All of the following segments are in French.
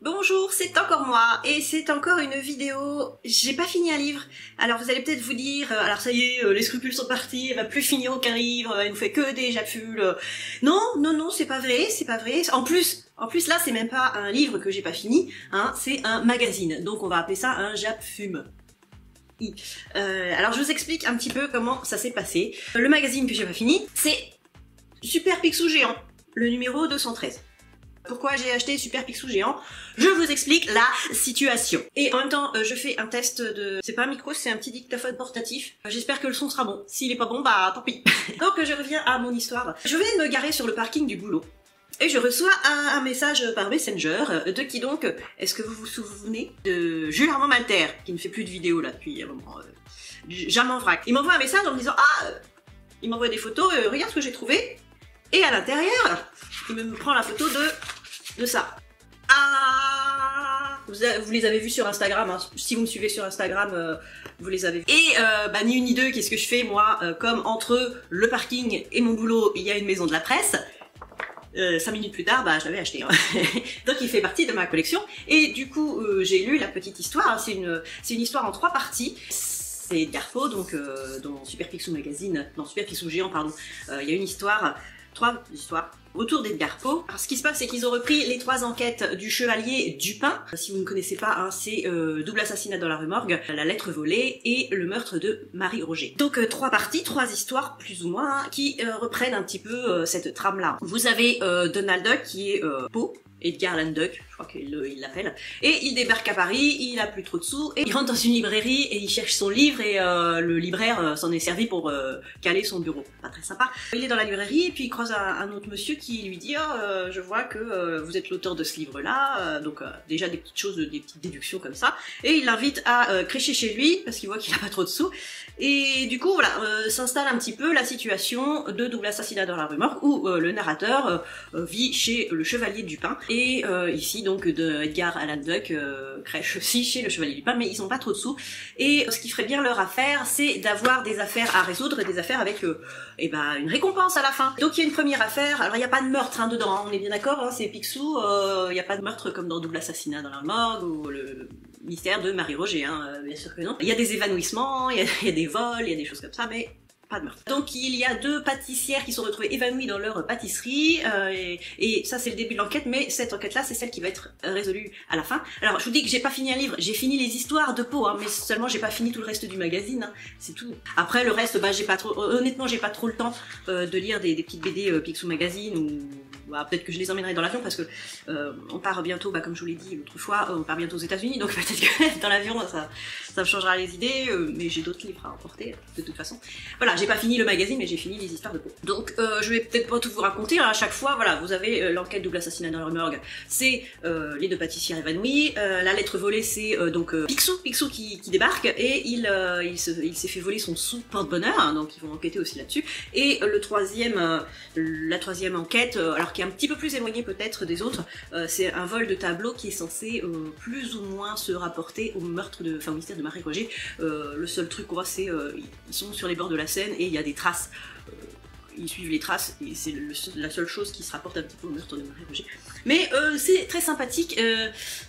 Bonjour, c'est encore moi et c'est encore une vidéo. J'ai pas fini un livre. Alors vous allez peut-être vous dire, alors ça y est, les scrupules sont partis, elle va plus finir aucun livre, elle nous fait que des jafules. Non, non, non, c'est pas vrai, c'est pas vrai. En plus là, c'est même pas un livre que j'ai pas fini, hein, c'est un magazine. Donc on va appeler ça un japfume. Alors je vous explique un petit peu comment ça s'est passé. Le magazine que j'ai pas fini, c'est Super Picsou Géant, le numéro 213. Pourquoi j'ai acheté Super Picsou Géant? Je vous explique la situation. Et en même temps, je fais un test de... C'est pas un micro, c'est un petit dictaphone portatif. J'espère que le son sera bon. S'il est pas bon, bah tant pis. Donc je reviens à mon histoire. Je vais me garer sur le parking du boulot. Et je reçois un message par Messenger de qui donc? Est-ce que vous vous souvenez de Jules Armand Malter, qui ne fait plus de vidéos là depuis un moment. Jamais en vrac. Il m'envoie un message en me disant il m'envoie des photos, regarde ce que j'ai trouvé. Et à l'intérieur, il me prend la photo de ça. Vous les avez vus sur Instagram, hein. Si vous me suivez sur Instagram, vous les avez vus. Et ni une ni deux, qu'est-ce que je fais moi? Comme entre le parking et mon boulot, il y a une maison de la presse. 5 minutes plus tard, je l'avais acheté. Hein. Donc il fait partie de ma collection. Et du coup, j'ai lu la petite histoire. C'est une histoire en 3 parties. C'est Edgar Poe, donc dans Super Picsou Magazine, dans Super Picsou Géant, pardon. Il y a une histoire, 3 histoires autour d'Edgar Poe. Alors ce qui se passe, c'est qu'ils ont repris les 3 enquêtes du chevalier Dupin. Si vous ne connaissez pas, hein, c'est double assassinat dans la rue Morgue, la lettre volée et le meurtre de Marie Roger. Donc 3 parties, 3 histoires plus ou moins, hein, qui reprennent un petit peu cette trame-là. Vous avez Donald Duck qui est Poe, Edgar Allan Duck, je crois qu'il l'appelle, et il débarque à Paris, il a plus trop de sous, et il rentre dans une librairie et il cherche son livre et le libraire s'en est servi pour caler son bureau. Pas très sympa. Il est dans la librairie et puis il croise un autre monsieur qui lui dit je vois que vous êtes l'auteur de ce livre-là, donc déjà des petites choses, des petites déductions comme ça, et il l'invite à crécher chez lui parce qu'il voit qu'il a pas trop de sous, et du coup voilà, s'installe un petit peu la situation de double assassinat dans la rue Morgue où le narrateur vit chez le chevalier Dupin. Et ici donc de Edgar Allan Duck crèche aussi chez le Chevalier Dupin, mais ils ont pas trop de sous. Et ce qui ferait bien leur affaire, c'est d'avoir des affaires à résoudre, des affaires avec une récompense à la fin. Donc il y a une première affaire, alors il n'y a pas de meurtre dedans, hein, on est bien d'accord, hein, c'est Picsou, il n'y a pas de meurtre comme dans Double Assassinat dans la Morgue ou le mystère de Marie Roger, hein, bien sûr que non. Il y a des évanouissements, il y a des vols, il y a des choses comme ça, mais pas de meurtre. Donc il y a 2 pâtissières qui sont retrouvées évanouies dans leur pâtisserie, et ça c'est le début de l'enquête, mais cette enquête-là c'est celle qui va être résolue à la fin. Alors je vous dis que j'ai pas fini un livre, j'ai fini les histoires de Poe, hein, mais seulement j'ai pas fini tout le reste du magazine, hein, c'est tout. Après le reste, j'ai pas trop, honnêtement j'ai pas trop le temps de lire des petites BD Picsou Magazine, ou peut-être que je les emmènerai dans l'avion parce que on part bientôt, comme je vous l'ai dit l'autre fois, on part bientôt aux États-Unis, donc peut-être que dans l'avion ça me changera les idées, mais j'ai d'autres livres à emporter de toute façon. Voilà, j'ai pas fini le magazine, mais j'ai fini les histoires de Poe. Donc je vais peut-être pas tout vous raconter, hein. À chaque fois, voilà, vous avez l'enquête double assassinat dans la rue Morgue, c'est les 2 pâtissières évanouies, la lettre volée, c'est donc Picsou qui débarque, et il s'est fait voler son sou porte-bonheur, hein, donc ils vont enquêter aussi là-dessus. Et la troisième enquête, alors qui est un petit peu plus éloignée peut-être des autres, c'est un vol de tableau qui est censé plus ou moins se rapporter au mystère de Marie Roger. Le seul truc qu'on voit, c'est ils sont sur les bords de la Seine et il y a des traces. Ils suivent les traces et c'est la seule chose qui se rapporte un petit peu au meurtre de Marie Roger. Mais c'est très sympathique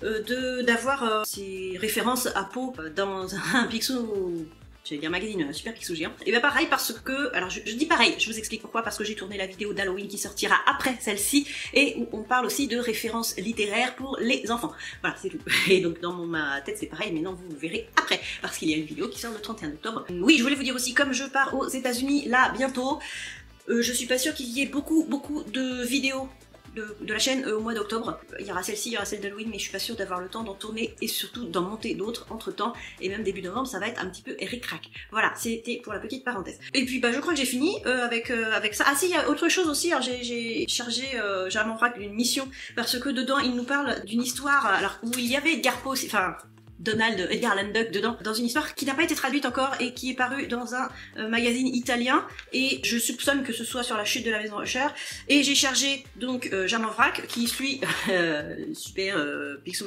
d'avoir ces références à Poe dans un Picsou. J'allais dire magazine Super Picsou Géant. Et pareil parce que, alors je dis pareil, je vous explique pourquoi, parce que j'ai tourné la vidéo d'Halloween qui sortira après celle-ci, et où on parle aussi de références littéraires pour les enfants. Voilà, c'est tout. Et donc dans ma tête c'est pareil, mais non, vous verrez après, parce qu'il y a une vidéo qui sort le 31 octobre. Oui, je voulais vous dire aussi, comme je pars aux États-Unis là bientôt, je suis pas sûre qu'il y ait beaucoup de vidéos de la chaîne au mois d'octobre. Il y aura celle-ci, il y aura celle d'Halloween, mais je suis pas sûre d'avoir le temps d'en tourner et surtout d'en monter d'autres entre temps, et même début novembre ça va être un petit peu ric-rac. Voilà, c'était pour la petite parenthèse. Et puis je crois que j'ai fini avec ça. Ah si, il y a autre chose aussi, alors j'ai chargé Germain Frac d'une mission, parce que dedans il nous parle d'une histoire, alors où il y avait Edgar Poe, enfin Edgar Allan Duck dedans, dans une histoire qui n'a pas été traduite encore et qui est parue dans un magazine italien, et je soupçonne que ce soit sur la chute de la maison Usher, et j'ai chargé donc Germain Frac qui suit Super Picsou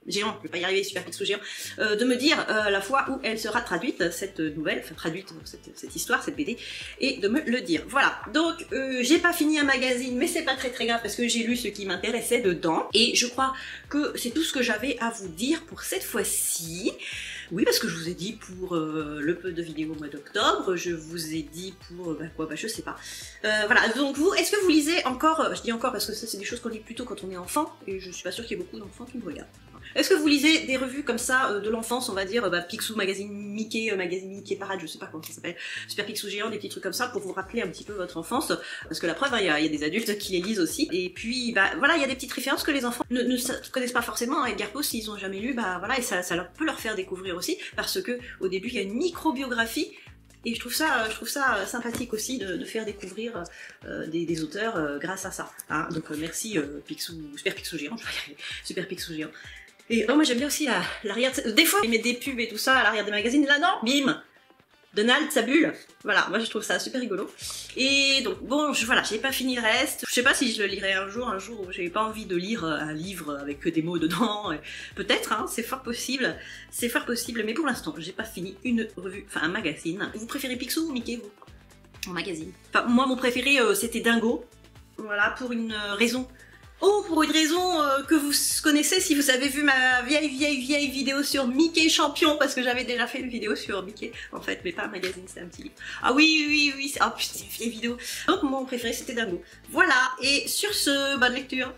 Géant, je vais pas y arriver, Super Picsou Géant, de me dire la fois où elle sera traduite, cette nouvelle, enfin traduite, cette histoire, cette BD, et de me le dire. Voilà, donc j'ai pas fini un magazine, mais c'est pas très grave parce que j'ai lu ce qui m'intéressait dedans, et je crois que c'est tout ce que j'avais à vous dire pour cette fois-ci. Oui, parce que je vous ai dit pour le peu de vidéos au mois d'octobre, je vous ai dit pour, je sais pas. Voilà, donc vous, est-ce que vous lisez encore, je dis encore parce que ça c'est des choses qu'on lit plutôt quand on est enfant, et je suis pas sûre qu'il y ait beaucoup d'enfants qui me regardent. Est-ce que vous lisez des revues comme ça de l'enfance, on va dire, Picsou, magazine Mickey Parade, je sais pas comment ça s'appelle, Super Picsou Géant, des petits trucs comme ça pour vous rappeler un petit peu votre enfance, parce que la preuve, il y a des adultes qui les lisent aussi, et puis voilà, il y a des petites références que les enfants ne connaissent pas forcément, et Garpo, s'ils ont jamais lu, voilà, et ça peut leur faire découvrir aussi, parce que au début, il y a une micro-biographie. Et je trouve ça sympathique aussi de faire découvrir des auteurs grâce à ça. Hein. Donc merci Super Picsou Géant, Super Picsou Géant. Et moi j'aime bien aussi l'arrière, des fois ils mettent des pubs et tout ça à l'arrière des magazines, là non, bim, Donald, sa bulle. Voilà, moi je trouve ça super rigolo. Et donc bon, voilà, j'ai pas fini le reste. Je sais pas si je le lirai un jour où j'ai pas envie de lire un livre avec que des mots dedans. Peut-être, hein, c'est fort possible, mais pour l'instant, j'ai pas fini une revue, enfin un magazine. Vous préférez Picsou ou Mickey, vous? En magazine. Enfin, moi mon préféré c'était Dingo. Voilà, pour une raison. Oh, pour une raison que vous connaissez si vous avez vu ma vieille vidéo sur Mickey Champion, parce que j'avais déjà fait une vidéo sur Mickey, en fait, mais pas un magazine, c'est un petit livre. Ah oui, oh putain, c'est une vieille vidéo. Donc mon préféré c'était Dingo. Voilà, et sur ce, bonne lecture.